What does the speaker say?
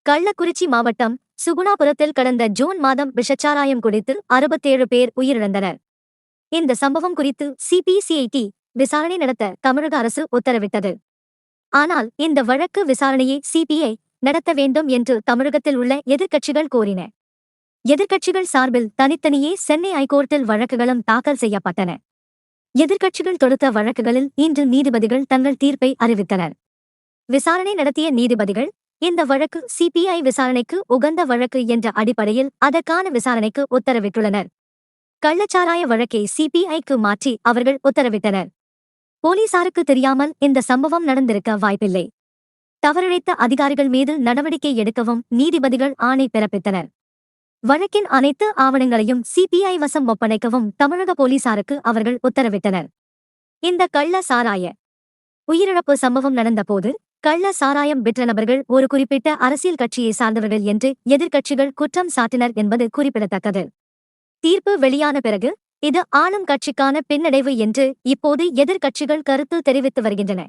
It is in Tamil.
கள்ளக்குறிச்சி மாவட்டம் சுகுணாபுரத்தில் கடந்த ஜூன் மாதம் விஷச்சாராயம் குடித்து 67 பேர் உயிரிழந்தனர். இந்த சம்பவம் குறித்து சிபிசிஐடி விசாரணை நடத்த தமிழக அரசு உத்தரவிட்டது. ஆனால் இந்த வழக்கு விசாரணையை சிபிஐ நடத்த வேண்டும் என்று தமிழகத்தில் உள்ள எதிர்க்கட்சிகள் கோரின. எதிர்க்கட்சிகள் சார்பில் தனித்தனியே சென்னை ஐகோர்ட்டில் வழக்குகளும் தாக்கல் செய்யப்பட்டன. எதிர்க்கட்சிகள் தொடுத்த வழக்குகளில் இன்று நீதிபதிகள் தங்கள் தீர்ப்பை அறிவித்தனர். விசாரணை நடத்திய நீதிபதிகள் இந்த வழக்கு சிபிஐ விசாரணைக்கு உகந்த வழக்கு என்ற அடிப்படையில் அதற்கான விசாரணைக்கு உத்தரவிட்டுள்ளனர். கள்ளச்சாராய வழக்கை சிபிஐக்கு மாற்றி அவர்கள் உத்தரவிட்டனர். போலீசாருக்கு தெரியாமல் இந்த சம்பவம் நடந்திருக்க வாய்ப்பில்லை. தவறிழைத்த அதிகாரிகள் மீது நடவடிக்கை எடுக்கவும் நீதிபதிகள் ஆணை பிறப்பித்தனர். வழக்கின் அனைத்து ஆவணங்களையும் சிபிஐ வசம் ஒப்படைக்கவும் தமிழக போலீசாருக்கு அவர்கள் உத்தரவிட்டனர். இந்த கள்ள சாராய உயிரிழப்பு சம்பவம் நடந்தபோது கள்ள சாராயம் விற்ற நபர்கள் ஒரு குறிப்பிட்ட அரசியல் கட்சியை சார்ந்தவர்கள் என்று எதிர்க்கட்சிகள் குற்றம் சாட்டினர் என்பது குறிப்பிடத்தக்கது. தீர்ப்பு வெளியான பிறகு இது ஆளும் கட்சிக்கான பின்னடைவு என்று இப்போது எதிர்க்கட்சிகள் கருத்து தெரிவித்து வருகின்றன.